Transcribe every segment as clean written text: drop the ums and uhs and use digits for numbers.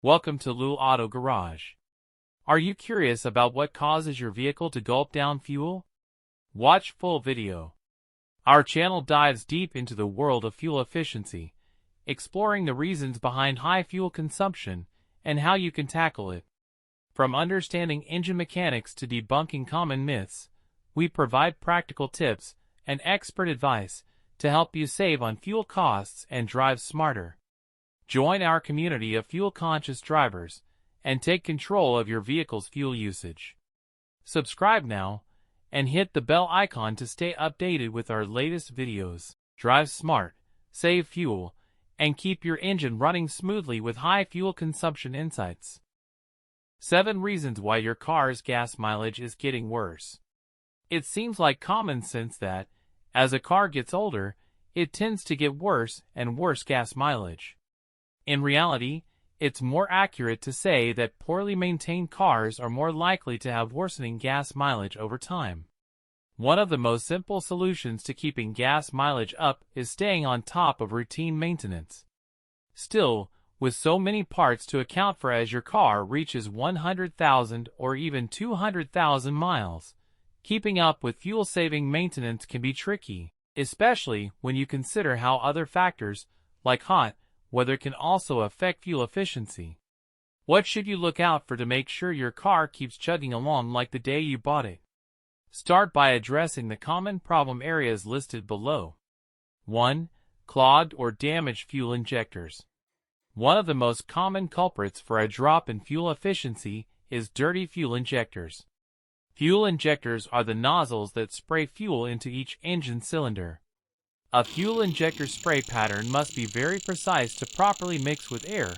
Welcome to Lule Auto Garage. Are you curious about what causes your vehicle to gulp down fuel? Watch full video. Our channel dives deep into the world of fuel efficiency, exploring the reasons behind high fuel consumption and how you can tackle it. From understanding engine mechanics to debunking common myths, we provide practical tips and expert advice to help you save on fuel costs and drive smarter. Join our community of fuel-conscious drivers and take control of your vehicle's fuel usage. Subscribe now and hit the bell icon to stay updated with our latest videos. Drive smart, save fuel, and keep your engine running smoothly with high fuel consumption insights. 7 reasons why your car's gas mileage is getting worse. It seems like common sense that, as a car gets older, it tends to get worse and worse gas mileage. In reality, it's more accurate to say that poorly maintained cars are more likely to have worsening gas mileage over time. One of the most simple solutions to keeping gas mileage up is staying on top of routine maintenance. Still, with so many parts to account for as your car reaches 100,000 or even 200,000 miles, keeping up with fuel-saving maintenance can be tricky, especially when you consider how other factors, like hot weather, can also affect fuel efficiency. What should you look out for to make sure your car keeps chugging along like the day you bought it? Start by addressing the common problem areas listed below. 1. Clogged or damaged fuel injectors. One of the most common culprits for a drop in fuel efficiency is dirty fuel injectors. Fuel injectors are the nozzles that spray fuel into each engine cylinder. A fuel injector spray pattern must be very precise to properly mix with air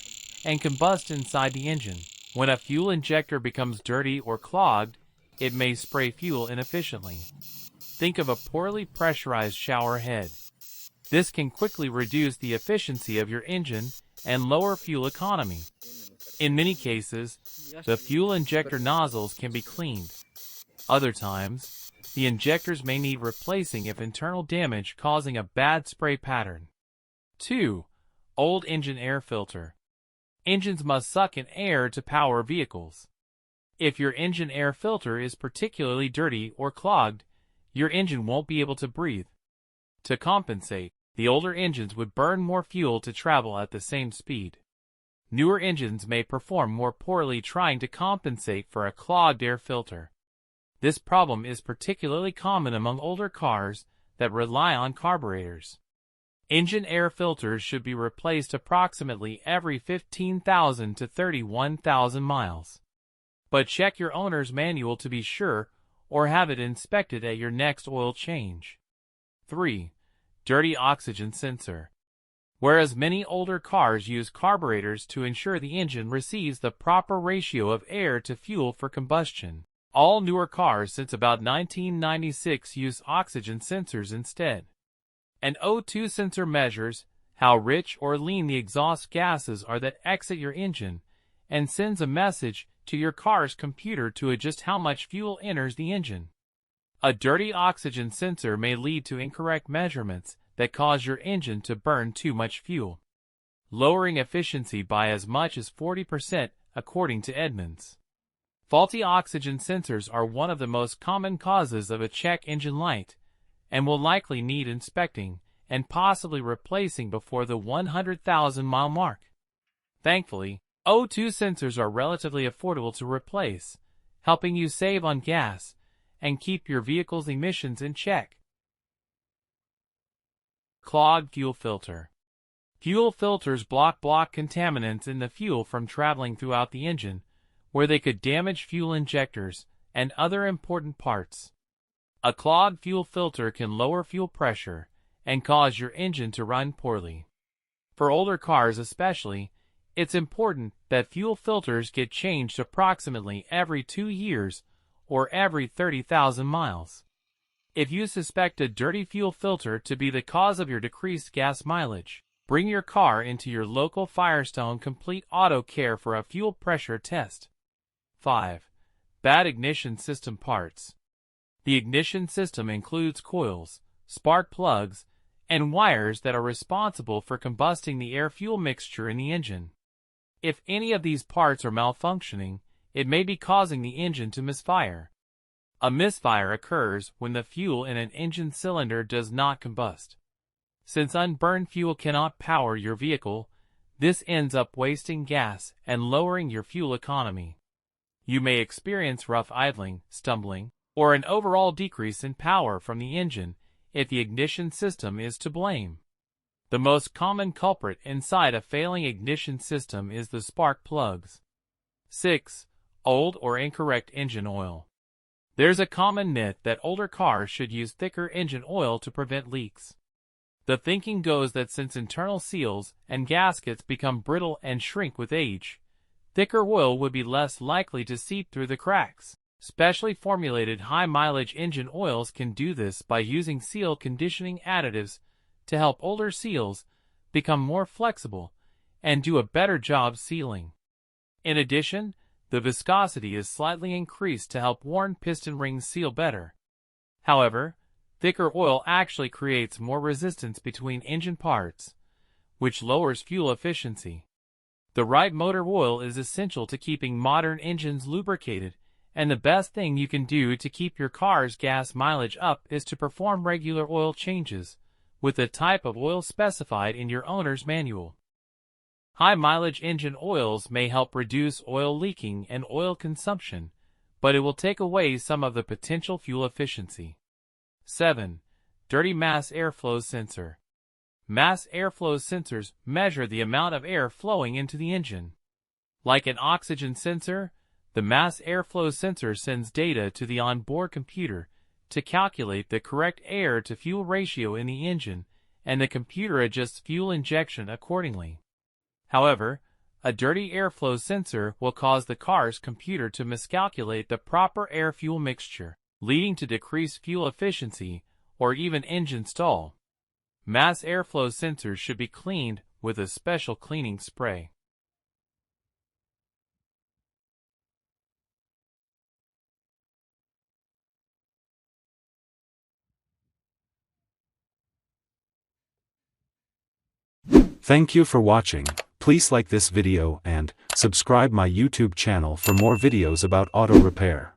and combust inside the engine. When a fuel injector becomes dirty or clogged, it may spray fuel inefficiently. Think of a poorly pressurized shower head. This can quickly reduce the efficiency of your engine and lower fuel economy. In many cases, the fuel injector nozzles can be cleaned. Other times, the injectors may need replacing if internal damage causing a bad spray pattern. 2. Old engine air filter. Engines must suck in air to power vehicles. If your engine air filter is particularly dirty or clogged, your engine won't be able to breathe. To compensate, the older engines would burn more fuel to travel at the same speed. Newer engines may perform more poorly trying to compensate for a clogged air filter. This problem is particularly common among older cars that rely on carburetors. Engine air filters should be replaced approximately every 15,000 to 31,000 miles. But check your owner's manual to be sure, or have it inspected at your next oil change. 3. Dirty oxygen sensor. Whereas many older cars use carburetors to ensure the engine receives the proper ratio of air to fuel for combustion, all newer cars since about 1996 use oxygen sensors instead. An O2 sensor measures how rich or lean the exhaust gases are that exit your engine and sends a message to your car's computer to adjust how much fuel enters the engine. A dirty oxygen sensor may lead to incorrect measurements that cause your engine to burn too much fuel, lowering efficiency by as much as 40% according to Edmunds. Faulty oxygen sensors are one of the most common causes of a check engine light, and will likely need inspecting and possibly replacing before the 100,000-mile mark. Thankfully, O2 sensors are relatively affordable to replace, helping you save on gas and keep your vehicle's emissions in check. Clogged fuel filter. Fuel filters block contaminants in the fuel from traveling throughout the engine, where they could damage fuel injectors and other important parts. A clogged fuel filter can lower fuel pressure and cause your engine to run poorly. For older cars especially, it's important that fuel filters get changed approximately every 2 years or every 30,000 miles. If you suspect a dirty fuel filter to be the cause of your decreased gas mileage, bring your car into your local Firestone Complete Auto Care for a fuel pressure test. 5. Bad ignition system parts. The ignition system includes coils, spark plugs, and wires that are responsible for combusting the air-fuel mixture in the engine. If any of these parts are malfunctioning, it may be causing the engine to misfire. A misfire occurs when the fuel in an engine cylinder does not combust. Since unburned fuel cannot power your vehicle, this ends up wasting gas and lowering your fuel economy. You may experience rough idling, stumbling, or an overall decrease in power from the engine if the ignition system is to blame. The most common culprit inside a failing ignition system is the spark plugs. 6. Old or incorrect engine oil. There's a common myth that older cars should use thicker engine oil to prevent leaks. The thinking goes that since internal seals and gaskets become brittle and shrink with age, thicker oil would be less likely to seep through the cracks. Specially formulated high-mileage engine oils can do this by using seal conditioning additives to help older seals become more flexible and do a better job sealing. In addition, the viscosity is slightly increased to help worn piston rings seal better. However, thicker oil actually creates more resistance between engine parts, which lowers fuel efficiency. The right motor oil is essential to keeping modern engines lubricated, and the best thing you can do to keep your car's gas mileage up is to perform regular oil changes with the type of oil specified in your owner's manual. High-mileage engine oils may help reduce oil leaking and oil consumption, but it will take away some of the potential fuel efficiency. 7. Dirty mass airflow sensor. Mass airflow sensors measure the amount of air flowing into the engine. Like an oxygen sensor, the mass airflow sensor sends data to the onboard computer to calculate the correct air-to-fuel ratio in the engine, and the computer adjusts fuel injection accordingly. However, a dirty airflow sensor will cause the car's computer to miscalculate the proper air-fuel mixture, leading to decreased fuel efficiency or even engine stall. Mass airflow sensors should be cleaned with a special cleaning spray. Thank you for watching. Please like this video and subscribe my YouTube channel for more videos about auto repair.